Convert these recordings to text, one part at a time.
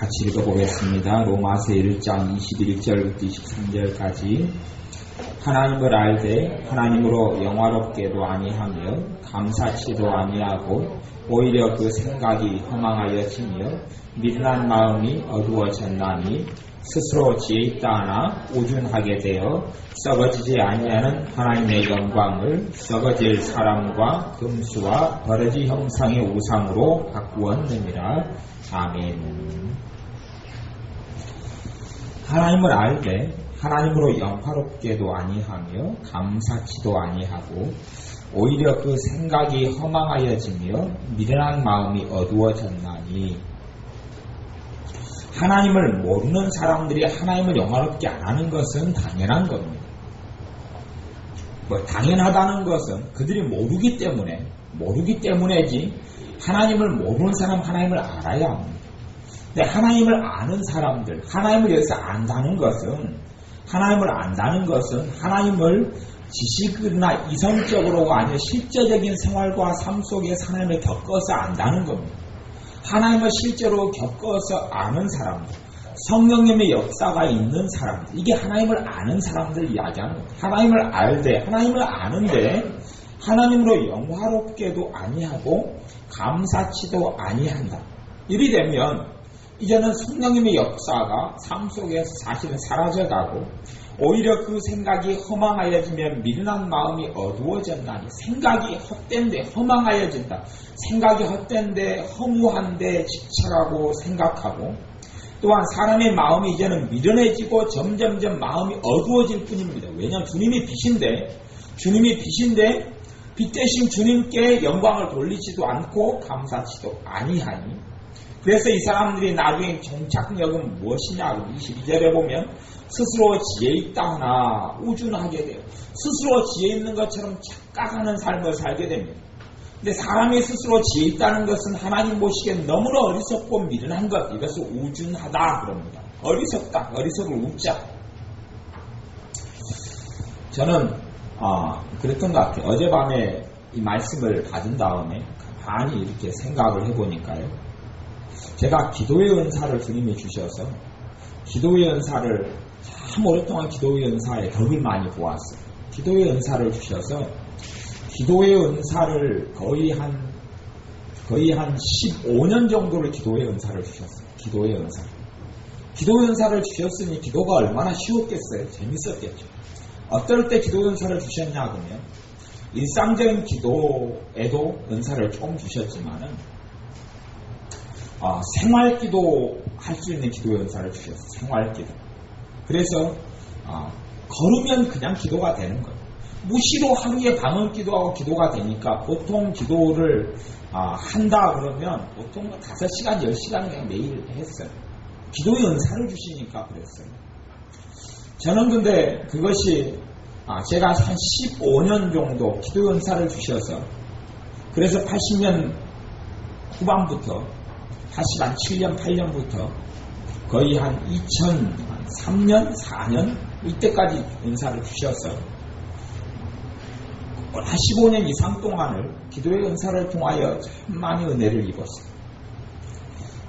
같이 읽어보겠습니다. 로마서 1장 21절부터 23절까지. 하나님을 알되 하나님으로 영화롭게도 아니하며 감사치도 아니하고 오히려 그 생각이 허망하여지며 미련한 마음이 어두워졌나니 스스로 지혜 있다 하나 오준하게 되어 썩어지지 아니하는 하나님의 영광을 썩어질 사람과 금수와 버러지 형상의 우상으로 바꾸었느니라. 아멘. 하나님을 알되 하나님으로 영화롭게도 아니하며 감사치도 아니하고 오히려 그 생각이 허망하여지며 미련한 마음이 어두워졌나니. 하나님을 모르는 사람들이 하나님을 영화롭게 안 하는 것은 당연한 겁니다. 당연하다는 것은 그들이 모르기 때문에지 하나님을 모르는 사람 하나님을 알아야 합니다. 근데 하나님을 아는 사람들, 하나님을 여기서 안다는 것은 하나님을 지식이나 이성적으로가 아니라 실제적인 생활과 삶 속에서 하나님을 겪어서 안다는 겁니다. 하나님을 실제로 겪어서 아는 사람들, 성령님의 역사가 있는 사람들, 이게 하나님을 아는 사람들 이야기하는 겁니다. 하나님을 알되, 하나님을 아는데 하나님으로 영화롭게도 아니하고 감사치도 아니한다. 이리 되면 이제는 성령님의 역사가 삶 속에서 사실은 사라져가고 오히려 그 생각이 허망하여지면 미련한 마음이 어두워졌나니. 생각이 헛된데 허망하여진다. 생각이 헛된데 허무한데 집착하고 생각하고, 또한 사람의 마음이 이제는 미련해지고 점점점 마음이 어두워질 뿐입니다. 왜냐하면 주님이 빛인데 빛 대신 주님께 영광을 돌리지도 않고 감사치도 아니하니. 그래서 이 사람들이 나중에 종착역은 무엇이냐, 22절에 보면 스스로 지혜 있다 하나 우준하게 돼요. 스스로 지혜 있는 것처럼 착각하는 삶을 살게 됩니다. 근데 사람이 스스로 지혜 있다는 것은 하나님 보시기엔 너무나 어리석고 미련한 것, 이것을 우준하다 그럽니다. 어리석다, 어리석을 웃자. 저는 그랬던 것 같아요. 어젯밤에 이 말씀을 받은 다음에 가만히 이렇게 생각을 해보니까요, 제가 기도의 은사를 주님이 주셔서 기도의 은사를 참 오랫동안 기도의 은사에 덕을 많이 보았어요. 기도의 은사를 주셔서 기도의 은사를 거의 한 15년 정도를 기도의 은사를 주셨어요. 기도의 은사를 주셨으니 기도가 얼마나 쉬웠겠어요. 재밌었겠죠. 어떨 때 기도의 은사를 주셨냐 그러면 일상적인 기도에도 은사를 조금 주셨지만은 생활기도 할 수 있는 기도의 은사를 주셨어요. 생활기도. 그래서 걸으면 그냥 기도가 되는 거예요. 무시로 하루에 방언 기도하고 기도가 되니까 보통 기도를 한다 그러면 보통 5시간, 10시간 그냥 매일 했어요. 기도의 은사를 주시니까 그랬어요. 저는 근데 그것이 제가 한 15년 정도 기도의 은사를 주셔서, 그래서 80년 후반부터 다시 한 7년, 8년부터 거의 한 2003년, 4년 이때까지 은사를 주셔서 한 15년 이상 동안을 기도의 은사를 통하여 참 많이 은혜를 입었어요.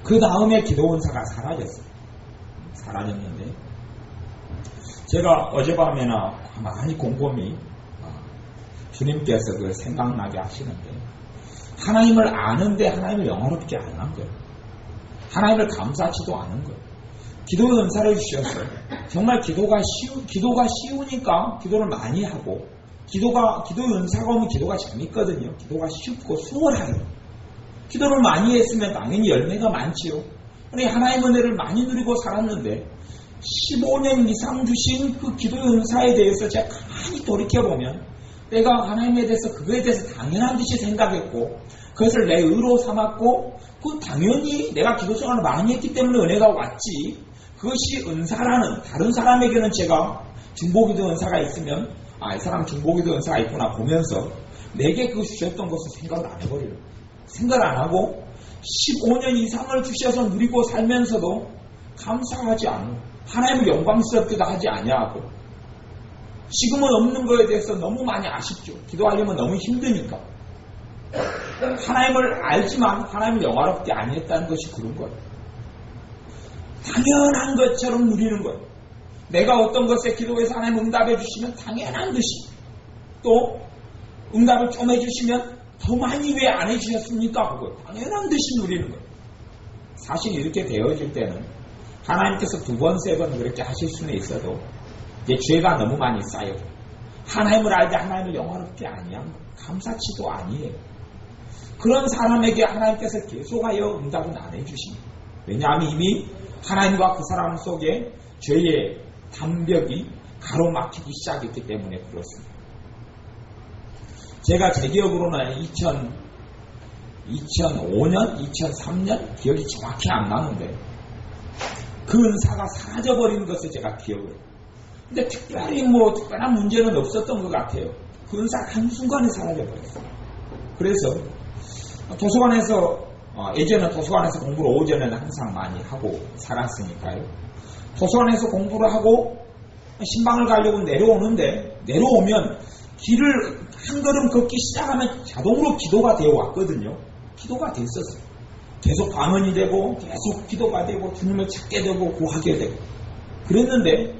그 다음에 기도 은사가 사라졌는데 제가 어젯밤에나 많이 곰곰이 주님께서 그걸 생각나게 하시는데, 하나님을 아는데 하나님을 영화롭게 안 한 거예요. 하나님을 감사치도 않은 거예요. 기도의 은사를 주셨어요. 정말 기도가 쉬우니까 기도를 많이 하고, 기도의 은사가 오면 기도가 재밌거든요. 기도가 쉽고 수월해요. 기도를 많이 했으면 당연히 열매가 많지요. 그런데 하나님의 은혜를 많이 누리고 살았는데 15년 이상 주신 그 기도의 은사에 대해서 제가 가만히 돌이켜보면 내가 하나님에 대해서 그거에 대해서 당연한 듯이 생각했고 그것을 내 의로 삼았고, 그 당연히 내가 기도 생활을 많이 했기 때문에 은혜가 왔지, 그것이 은사라는, 다른 사람에게는 제가 중보기도 은사가 있으면 이 사람 중보기도 은사가 있구나 보면서 내게 그 주셨던 것을 생각을 안 해버려요. 생각을 안 하고 15년 이상을 주셔서 누리고 살면서도 감사하지 않고 하나님을 영광스럽게도 하지 아니하고, 지금은 없는 거에 대해서 너무 많이 아쉽죠. 기도하려면 너무 힘드니까. 하나님을 알지만 하나님을 영화롭게 안 했다는 것이 그런 거예요. 당연한 것처럼 누리는 거예요. 내가 어떤 것에 기도해서 하나님 응답해 주시면 당연한 듯이, 또 응답을 좀 해주시면 더 많이 왜 안 해주셨습니까? 그거 당연한 듯이 누리는 거예요. 사실 이렇게 되어질 때는 하나님께서 두 번, 세 번 그렇게 하실 수는 있어도 이제 죄가 너무 많이 쌓여 하나님을 알되 하나님을 영화롭게 아니한 감사치도 아니에요. 그런 사람에게 하나님께서 계속하여 응답은 안 해주십니다. 왜냐하면 이미 하나님과 그 사람 속에 죄의 담벽이 가로막히기 시작했기 때문에 그렇습니다. 제가 제 기억으로는 2005년, 2003년 기억이 정확히 안 나는데 그 은사가 사라져버린 것을 제가 기억을 해요. 근데 특별히 특별한 문제는 없었던 것 같아요. 그 은사가 한순간에 사라져버렸어요. 그래서 도서관에서 예전에 도서관에서 공부를 오전에는 항상 많이 하고 살았으니까요. 도서관에서 공부를 하고 신방을 가려고 내려오는데 내려오면 길을 한 걸음 걷기 시작하면 자동으로 기도가 되어 왔거든요. 기도가 됐었어요. 계속 방언이 되고 계속 기도가 되고 주님을 찾게 되고 구하게 되고 그랬는데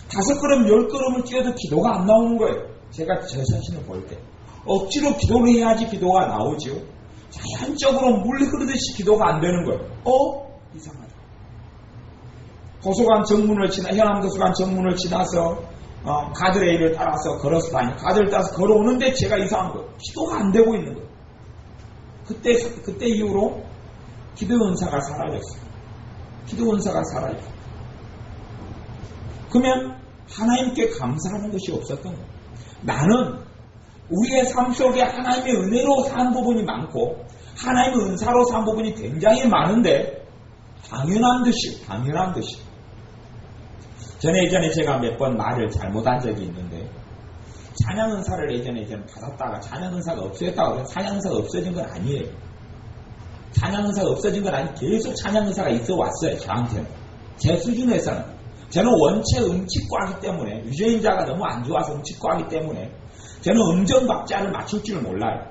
5걸음 10걸음을 뛰어도 기도가 안 나오는 거예요. 제가 제 자신을 볼 때 억지로 기도를 해야지 기도가 나오죠. 자연적으로 물 흐르듯이 기도가 안 되는 거예요. 이상하다. 도서관 정문을 현암 도서관 정문을 지나서 가드레일을 따라서 걸어서 가드를 따라서 걸어오는데 제가 이상한 거예요. 기도가 안 되고 있는 거예요. 그때 이후로 기도 은사가 사라졌어요. 기도 은사가 사라졌어요. 그러면 하나님께 감사하는 것이 없었던 거예요. 나는 우리의 삶 속에 하나님의 은혜로 산 부분이 많고 하나님의 은사로 산 부분이 굉장히 많은데 당연한 듯이 전에 예전에 제가 몇 번 말을 잘못한 적이 있는데 찬양 은사를 예전에 받았다가 찬양 은사가 없어졌다고 해서 찬양 은사가 없어진 건 아니에요. 찬양 은사가 없어진 건 아니에요. 계속 찬양 은사가 있어 왔어요. 저한테는. 제 수준에서는. 저는 원체 음치과이기 때문에 유전자가 너무 안 좋아서 음치과이기 때문에 저는 음정 박자를 맞출 줄 몰라요.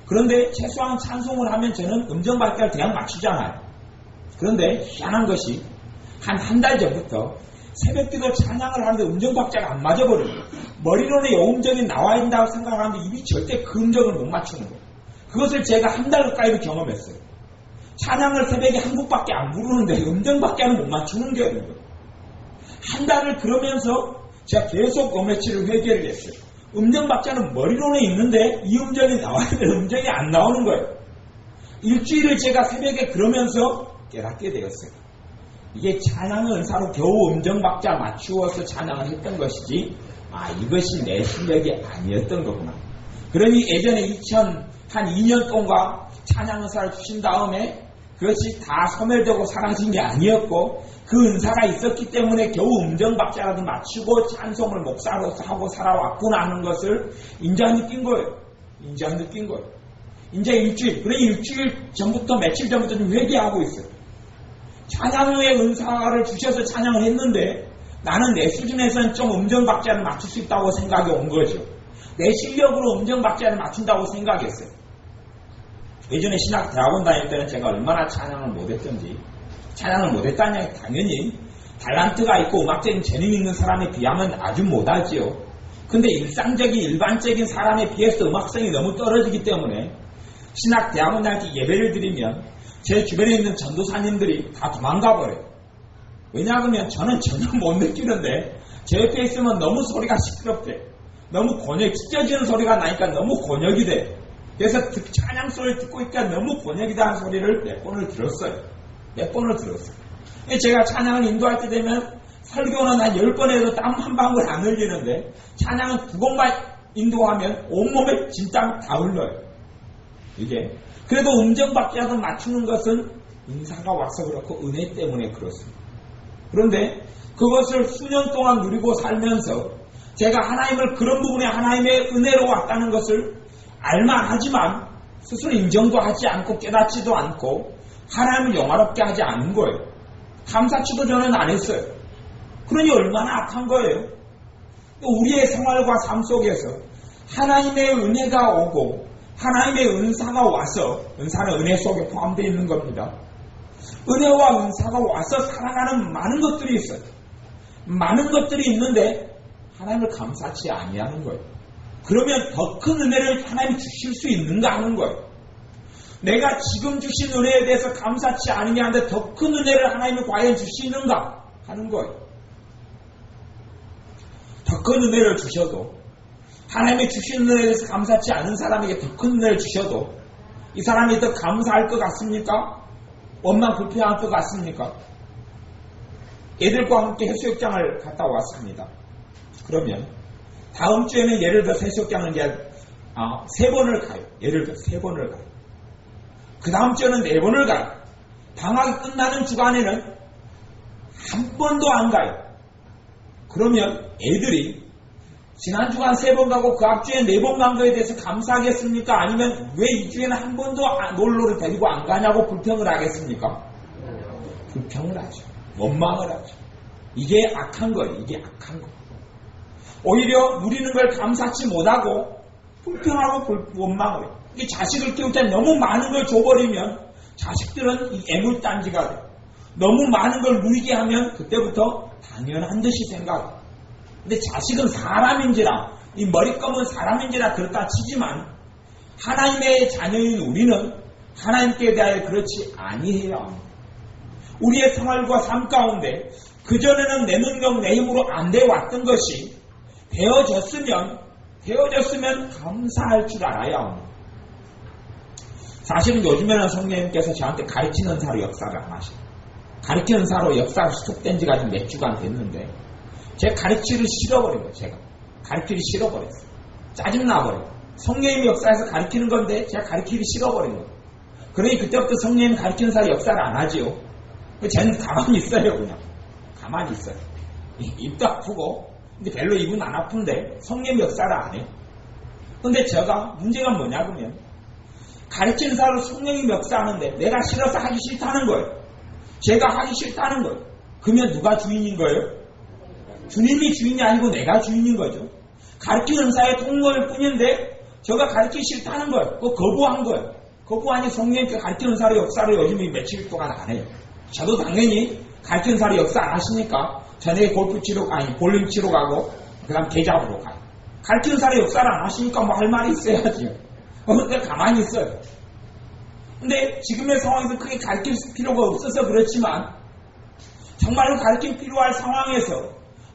그런데 최소한 찬송을 하면 저는 음정 박자를 대강 맞추잖아요. 그런데 희한한 것이 한 달 전부터 새벽기도 찬양을 하는데 음정 박자가 안 맞아버려요. 머리로는 요 음정이 나와야 된다고 생각하는데 입이 절대 그 음정을 못 맞추는 거예요. 그것을 제가 한 달 가까이로 경험했어요. 찬양을 새벽에 한 곡밖에 안 부르는데 음정 박자는 못 맞추는 거예요. 한 달을 그러면서 제가 계속 며칠을 회개를 했어요. 음정 박자는 머리로는 있는데 이 음정이 나와야 될 음정이 안 나오는 거예요. 일주일을 제가 새벽에 그러면서 깨닫게 되었어요. 이게 찬양의 은사로 겨우 음정 박자 맞추어서 찬양을 했던 것이지 이것이 내 실력이 아니었던 거구나. 그러니 예전에 한 2년 동안 찬양 은사를 주신 다음에 그것이 다 소멸되고 사라진 게 아니었고 그 은사가 있었기 때문에 겨우 음정 박자라도 맞추고 찬송을 목사로서 하고 살아왔구나 하는 것을 인제 느낀 거예요. 이제 일주일 전부터 며칠 전부터 좀 회개하고 있어요. 찬양의 은사를 주셔서 찬양을 했는데 나는 내 수준에서는 좀 음정 박자를 맞출 수 있다고 생각이 온 거죠. 내 실력으로 음정 박자를 맞춘다고 생각했어요. 예전에 신학 대학원 다닐 때는 제가 얼마나 찬양을 못했던지 찬양을 못했다냐 당연히 달란트가 있고 음악적인 재능이 있는 사람에 비하면 아주 못하지요. 근데 일반적인 사람에 비해서 음악성이 너무 떨어지기 때문에 신학 대학원 다닐 때 예배를 드리면 제 주변에 있는 전도사님들이 다 도망가 버려요. 왜냐하면 저는 전혀 못 느끼는데 제 옆에 있으면 너무 소리가 시끄럽대. 너무 찢어지는 소리가 나니까 너무 곤욕이 돼. 그래서 찬양 소리를 듣고 있니까 너무 곤욕이다 하는 소리를 몇 번을 들었어요. 제가 찬양을 인도할 때 되면 설교는 한 10번 해도 땀 한 방울 안 흘리는데 찬양은 2곡만 인도하면 온몸에 진땀 다 흘러요. 이게 그래도 음정 박자도 맞추는 것은 인사가 와서 그렇고 은혜 때문에 그렇습니다. 그런데 그것을 수년 동안 누리고 살면서 제가 하나님을 그런 부분에 하나님의 은혜로 왔다는 것을 알만하지만 스스로 인정도 하지 않고 깨닫지도 않고 하나님을 영화롭게 하지 않은 거예요. 감사치도 저는 안 했어요. 그러니 얼마나 악한 거예요. 우리의 생활과 삶 속에서 하나님의 은혜가 오고 하나님의 은사가 와서 은사는 은혜 속에 포함되어 있는 겁니다. 은혜와 은사가 와서 살아가는 많은 것들이 있어요. 많은 것들이 있는데 하나님을 감사치 아니하는 거예요. 그러면 더 큰 은혜를 하나님이 주실 수 있는가 하는 거예요. 내가 지금 주신 은혜에 대해서 감사치 않으냐 하는데 더 큰 은혜를 하나님이 과연 주시는가 하는 거예요. 더 큰 은혜를 주셔도 하나님이 주신 은혜에 대해서 감사치 않은 사람에게 더 큰 은혜를 주셔도 이 사람이 더 감사할 것 같습니까? 원망 불평할 것 같습니까? 애들과 함께 해수욕장을 갔다 왔습니다. 그러면 다음 주에는 예를 들어 해수욕장을 이제 3번을 가요. 예를 들어 3번을 가요. 그 다음 주에는 4번을 가요. 방학이 끝나는 주간에는 한 번도 안 가요. 그러면 애들이 지난 주간 3번 가고 그 앞주에 4번 간 거에 대해서 감사하겠습니까? 아니면 왜 이 주에는 한 번도 놀러를 데리고 안 가냐고 불평을 하겠습니까? 불평을 하죠. 원망을 하죠. 이게 악한 거예요. 이게 악한 거예요. 오히려 누리는 걸 감사치 못하고 불평하고 원망을 해요. 이 자식을 키울 때 너무 많은 걸 줘버리면 자식들은 이 애물단지가 돼요. 너무 많은 걸 누리게 하면 그때부터 당연한 듯이 생각해요. 근데 자식은 사람인지라 이 머리검은 사람인지라 그렇다 치지만 하나님의 자녀인 우리는 하나님께 대하여 그렇지 아니해야 합니다. 우리의 생활과 삶 가운데 그전에는 내 능력 내 힘으로 안 돼 왔던 것이 되어졌으면 감사할 줄 알아야 합니다. 사실은 요즘에는 성령님께서 저한테 가르치는 사로 역사를 안 하셔요. 가르치는 사로 역사가 수속된 지가 지금 몇 주간 됐는데 제가 가르치기를 싫어버린 거예요. 제가 가르치기 싫어버렸어요. 짜증나버려요. 성령님이 역사에서 가르치는 건데 제가 가르치기 싫어버린 거예요. 그러니 그때부터 성령님이 가르치는 사로 역사를 안 하지요. 쟤는 가만히 있어요. 그냥 가만히 있어요. 입도 아프고 근데 별로 입은 안 아픈데 성령님 역사를 안 해요. 근데 제가 문제가 뭐냐면 가르치는 사로 성령님 역사하는데 내가 싫어서 하기 싫다는 거예요. 제가 하기 싫다는 거예요. 그러면 누가 주인인 거예요? 주님이 주인이 아니고 내가 주인인 거죠. 가르치는 사의 통로일 뿐인데 제가 가르치기 싫다는 거예요. 그거 거부한 거예요. 거부하니 성령님께 가르치는 사의 역사를 요즘 며칠 동안 안 해요. 저도 당연히 가르치는 사의 역사 안 하시니까 저녁에 골프 치러 볼링 치러 가고 그 다음 계좌으로 가요. 가르치는 사의 역사를 안 하시니까 뭐 할 말이 있어야지요. 근데 가만히 있어요. 근데 지금의 상황에서 크게 가르칠 필요가 없어서 그렇지만 정말로 가르칠 필요할 상황에서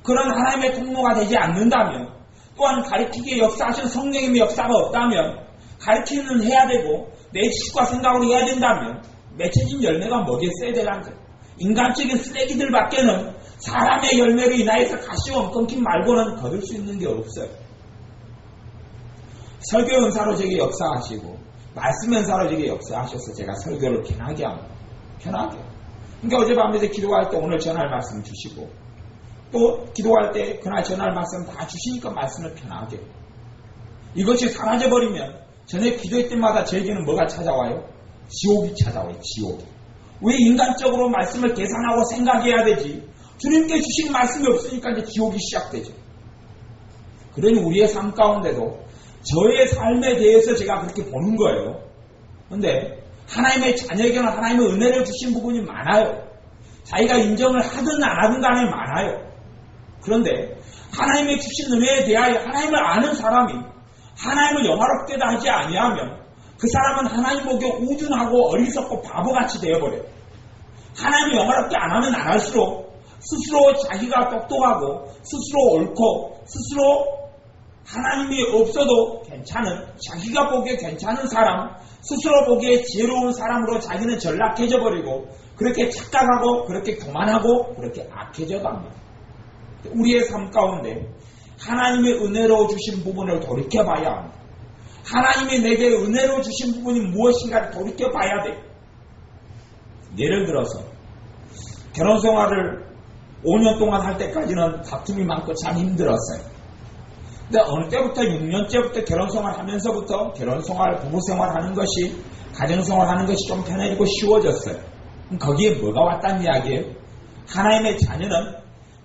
그런 하나님의 통로가 되지 않는다면 또한 가르치기에 역사하신 성령님의 역사가 없다면 가르치는 해야 되고 내 지식과 생각으로 해야 된다면 맺혀진 열매가 뭐겠어야 되는 거예요. 인간적인 쓰레기들밖에는 사람의 열매로 인하여서 가시원 끊김 말고는 거둘 수 있는 게 없어요. 설교 은사로 제게 역사하시고 말씀 은사로 제게 역사하셔서 제가 설교를 편하게 합니다. 편하게. 그러니까 어젯밤에 기도할 때 오늘 전할 말씀 주시고 또 기도할 때 그날 전할 말씀 다 주시니까 말씀을 편하게. 이것이 사라져버리면 전에 기도할 때마다 저에게는 뭐가 찾아와요? 지옥이 찾아와요. 지옥이. 왜 인간적으로 말씀을 계산하고 생각해야 되지? 주님께 주신 말씀이 없으니까 이제 지옥이 시작되죠. 그러니 우리의 삶 가운데도 저의 삶에 대해서 제가 그렇게 보는 거예요. 그런데 하나님의 자녀에게는 하나님의 은혜를 주신 부분이 많아요. 자기가 인정을 하든 안 하든 간에 많아요. 그런데 하나님의 주신 은혜에 대하여 하나님을 아는 사람이 하나님을 영화롭게 하지 아니하면 그 사람은 하나님 보기에 우준하고 어리석고 바보같이 되어버려요. 하나님을 영화롭게 안 하면 안 할수록 스스로 자기가 똑똑하고 스스로 옳고 스스로 하나님이 없어도 괜찮은 자기가 보기에 괜찮은 사람 스스로 보기에 지혜로운 사람으로 자기는 전락해져 버리고 그렇게 착각하고 그렇게 교만하고 그렇게 악해져 갑니다. 우리의 삶 가운데 하나님의 은혜로 주신 부분을 돌이켜봐야 합니다. 하나님이 내게 은혜로 주신 부분이 무엇인가를 돌이켜봐야 돼요. 예를 들어서 결혼생활을 5년 동안 할 때까지는 다툼이 많고 참 힘들었어요. 근데 어느 때부터 6년째부터 결혼생활 하면서부터 결혼생활, 부부생활 하는 것이 가정생활 하는 것이 좀 편해지고 쉬워졌어요. 그럼 거기에 뭐가 왔다는 이야기예요? 하나님의 자녀는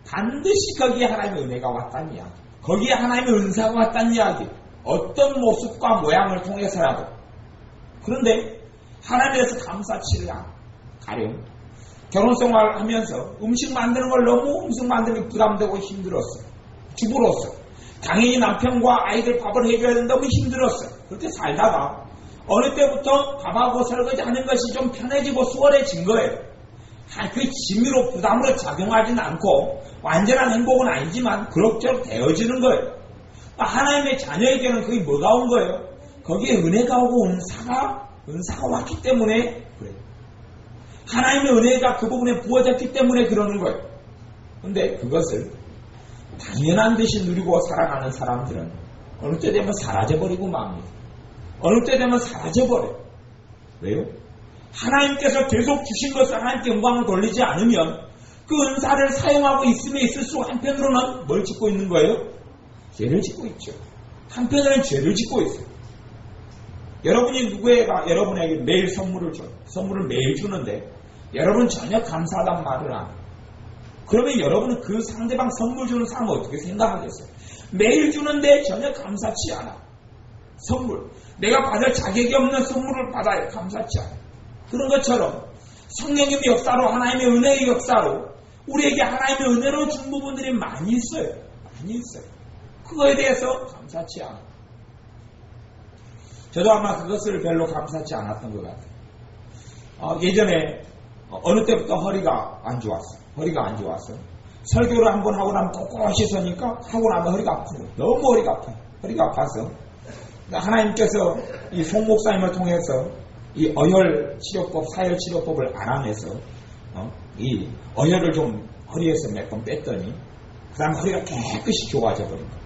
반드시 거기에 하나님의 은혜가 왔다는 이야기. 거기에 하나님의 은사가 왔다는 이야기. 어떤 모습과 모양을 통해서라도. 그런데 하나님에서 감사치를 가령 결혼생활 하면서 음식 만드는 걸 너무 음식 만드는 게 부담되고 힘들었어요. 주부로서. 당연히 남편과 아이들 밥을 해줘야 된다 너무 힘들었어요. 그렇게 살다가 어느 때부터 밥하고 설거지 하는 것이 좀 편해지고 수월해진 거예요. 그 짐으로 부담으로 작용하지는 않고 완전한 행복은 아니지만 그럭저럭 되어지는 거예요. 하나님의 자녀에게는 그게 뭐가 온 거예요? 거기에 은혜가 오고 은사가 왔기 때문에 그래요. 하나님의 은혜가 그 부분에 부어졌기 때문에 그러는 거예요. 근데 그것을 당연한 듯이 누리고 살아가는 사람들은 어느 때 되면 사라져버리고 맙니다. 어느 때 되면 사라져버려요. 왜요? 하나님께서 계속 주신 것을 하나님께 영광을 돌리지 않으면 그 은사를 사용하고 있으면 있을수록 한편으로는 뭘 짓고 있는 거예요? 죄를 짓고 있죠. 한편으로는 죄를 짓고 있어요. 여러분이 누구에게 여러분에게 매일 선물을 줘요. 선물을 매일 주는데 여러분 전혀 감사하단 말을 안 해요. 그러면 여러분은 그 상대방 선물 주는 사람은 어떻게 생각하겠어요? 매일 주는데 전혀 감사치 않아. 선물. 내가 받을 자격이 없는 선물을 받아요. 감사치 않아. 그런 것처럼 성령님의 역사로 하나님의 은혜의 역사로 우리에게 하나님의 은혜로 준 부분들이 많이 있어요. 많이 있어요. 그거에 대해서 감사치 않아요. 저도 아마 그것을 별로 감사치 않았던 것 같아요. 예전에 어느 때부터 허리가 안 좋았어요. 허리가 안 좋았어요. 설교를 한번 하고 나면 꼿꼿이 서니까 하고 나면 허리가 아프고 너무 허리가 아파요. 허리가 아파서 하나님께서 이 송 목사님을 통해서 이 어혈 치료법, 사혈 치료법을 알아내서 이 어혈을 좀 허리에서 몇 번 뺐더니 그 다음 허리가 깨끗이 좋아져 버린 거예요.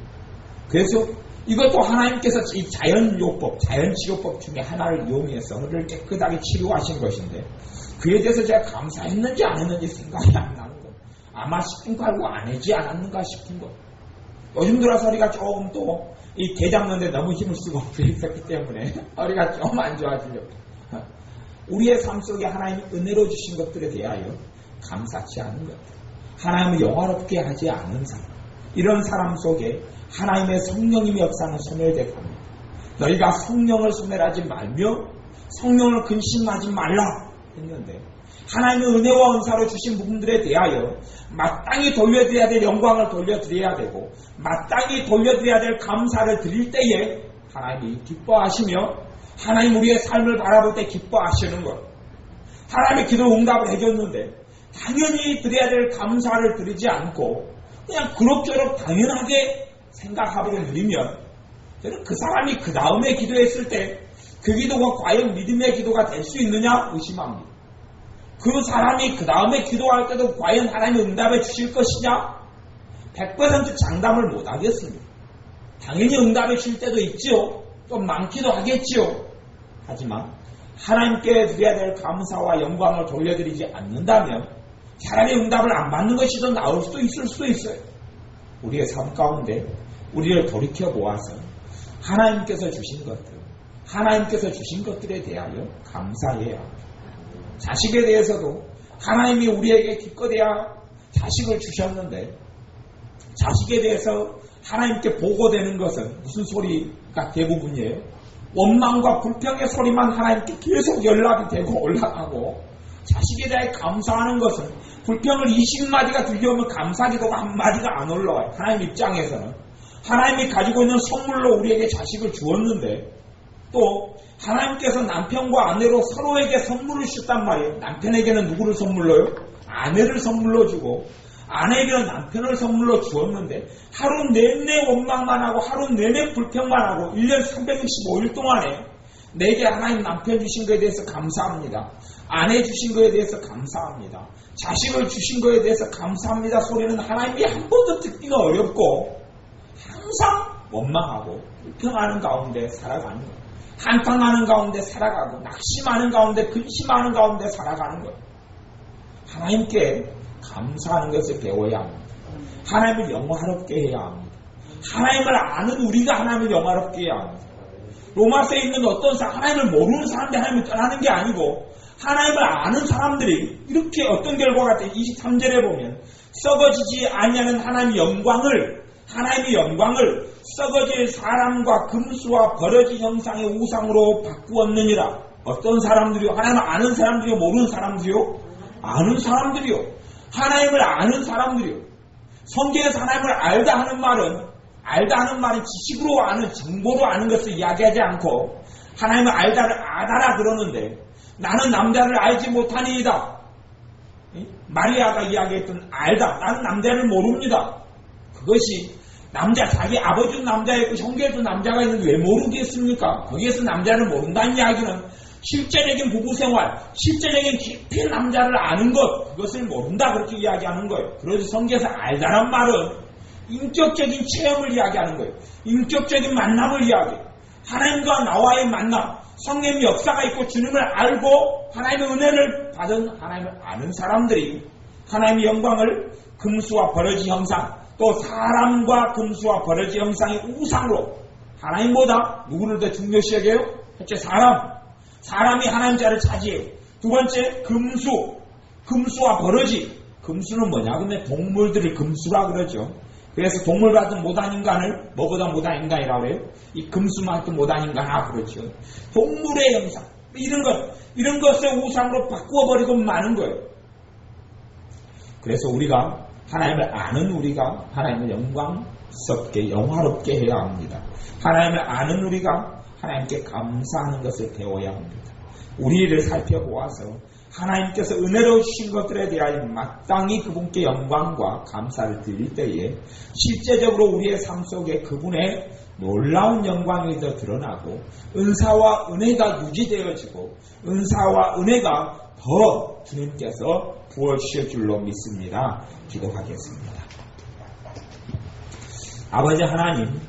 그래서 이것도 하나님께서 이 자연요법, 자연치료법 중에 하나를 이용해서 허리를 깨끗하게 치료하신 것인데 그에 대해서 제가 감사했는지 안 했는지 생각이 안 나는 거예요. 아마 싶은 거 알고 안 하지 않았는가 싶은 거예요. 요즘 들어서 허리가 조금 또 이 개 잡는데 너무 힘을 쓰고 있었기 때문에 허리가 좀 안 좋아지려고. 우리의 삶 속에 하나님이 은혜로 주신 것들에 대하여 감사치 않은 것들, 하나님을 영화롭게 하지 않은 사람, 이런 사람 속에 하나님의 성령님의 역사는 소멸되고 합니다. 너희가 성령을 소멸하지 말며 성령을 근심하지 말라 했는데 하나님의 은혜와 은사로 주신 부분들에 대하여 마땅히 돌려드려야 될 영광을 돌려드려야 되고 마땅히 돌려드려야 될 감사를 드릴 때에 하나님이 기뻐하시며 하나님 우리의 삶을 바라볼 때 기뻐하시는 것. 하나님의 기도 응답을 해줬는데 당연히 드려야 될 감사를 드리지 않고 그냥 그럭저럭 당연하게 생각하고 누리면 저는 그 사람이 그 다음에 기도했을 때 그 기도가 과연 믿음의 기도가 될 수 있느냐 의심합니다. 그 사람이 그 다음에 기도할 때도 과연 하나님이 응답해 주실 것이냐 100% 장담을 못하겠습니다. 당연히 응답해 주실 때도 있지요. 좀 많기도 하겠지요. 하지만 하나님께 드려야 될 감사와 영광을 돌려드리지 않는다면 차라리 응답을 안 받는 것이 더 나을 수도 있을 수도 있어요. 우리의 삶 가운데 우리를 돌이켜 보아서 하나님께서 주신 것들, 하나님께서 주신 것들에 대하여 감사해야 합니다. 자식에 대해서도 하나님이 우리에게 기껏해야 자식을 주셨는데 자식에 대해서 하나님께 보고되는 것은 무슨 소리가 대부분이에요? 원망과 불평의 소리만 하나님께 계속 연락이 되고 올라가고 자식에 대해 감사하는 것은 불평을 20마디가 들려오면 감사기도가 한마디가 안 올라와요. 하나님 입장에서는 하나님이 가지고 있는 선물로 우리에게 자식을 주었는데 또 하나님께서 남편과 아내로 서로에게 선물을 주셨단 말이에요. 남편에게는 누구를 선물로요? 아내를 선물로 주고 아내에게는 남편을 선물로 주었는데 하루 내내 원망만 하고 하루 내내 불평만 하고 1년 365일 동안에 내게 하나님 남편 주신 것에 대해서 감사합니다. 아내 주신 것에 대해서 감사합니다. 자식을 주신 것에 대해서 감사합니다. 소리는 하나님이 한 번도 듣기가 어렵고 항상 원망하고 불평하는 가운데 살아가는 거예요. 한탄하는 가운데 살아가고 낙심하는 가운데 근심하는 가운데 살아가는 거예요. 하나님께 감사하는 것을 배워야 합니다. 하나님을 영화롭게 해야 합니다. 하나님을 아는 우리가 하나님을 영화롭게 해야 합니다. 로마서에 있는 어떤 사람, 하나님을 모르는 사람들이 하나님을 떠나는 게 아니고 하나님을 아는 사람들이 이렇게 어떤 결과가 돼 23절에 보면 썩어지지 아니하는 하나님의 영광을 썩어질 사람과 금수와 버려진 형상의 우상으로 바꾸었느니라. 어떤 사람들이요? 하나님을 아는 사람들이요? 모르는 사람들이요? 아는 사람들이요. 하나님을 아는 사람들이요. 성경에서 하나님을 알다 하는 말은 지식으로 아는, 정보로 아는 것을 이야기하지 않고 하나님을 알다라 그러는데 나는 남자를 알지 못하니이다. 마리아가 이야기했던 알다. 나는 남자를 모릅니다. 그것이 자기 아버지도 남자였고 형제도 남자가 있는데 왜 모르겠습니까? 거기에서 남자를 모른다는 이야기는 실제적인 부부생활, 실제적인 깊이 남자를 아는 것, 그것을 모른다 그렇게 이야기하는 거예요. 그래서 성경에서 알다란 말은 인격적인 체험을 이야기하는 거예요. 인격적인 만남을 이야기해요. 하나님과 나와의 만남, 성령의 역사가 있고 주님을 알고 하나님의 은혜를 받은 하나님을 아는 사람들이 하나님의 영광을 금수와 버러지 형상, 또 사람과 금수와 버러지 형상의 우상으로 하나님보다 누구를 더 중요시 여겨요? 첫째 사람이 하나님 자를 차지해요. 두 번째 금수와 버러지. 금수는 뭐냐? 근데 동물들을 금수라 그러죠. 그래서 동물 같은 못한 인간을 뭐보다 못한 인간이라고 그래요. 이 금수만큼 못한 인간아 그렇죠. 동물의 형상 이런 것을 우상으로 바꾸어버리고 마는 거예요. 그래서 우리가 하나님을 아는 우리가 하나님을 영광스럽게 영화롭게 해야 합니다. 하나님을 아는 우리가 하나님께 감사하는 것을 배워야 합니다. 우리를 살펴보아서 하나님께서 은혜로 주신 것들에 대하여 마땅히 그분께 영광과 감사를 드릴 때에 실제적으로 우리의 삶 속에 그분의 놀라운 영광이 더 드러나고 은사와 은혜가 유지되어지고 은사와 은혜가 더 주님께서 부어주실 줄로 믿습니다. 기도하겠습니다. 아버지 하나님,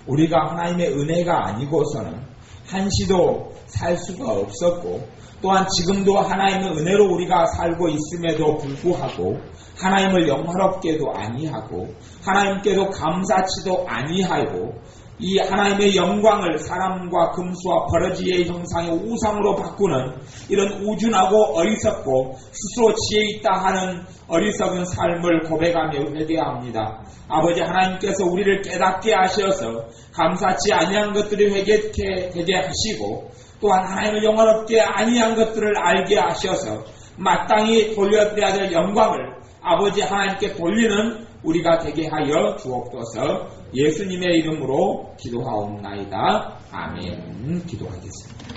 우리가 하나님의 은혜가 아니고서는 한시도 살 수가 없었고 또한 지금도 하나님의 은혜로 우리가 살고 있음에도 불구하고 하나님을 영화롭게도 아니하고 하나님께도 감사치도 아니하고 이 하나님의 영광을 사람과 금수와 버러지의 형상의 우상으로 바꾸는 이런 우준하고 어리석고 스스로 지혜 있다 하는 어리석은 삶을 고백하며 회개합니다. 아버지 하나님께서 우리를 깨닫게 하셔서 감사치 아니한 것들을 회개케 하시고 또한 하나님을 영화롭게 아니한 것들을 알게 하셔서 마땅히 돌려드려야 될 영광을 아버지 하나님께 돌리는 우리가 되게 하여 주옵소서. 예수님의 이름으로 기도하옵나이다. 아멘. 기도하겠습니다.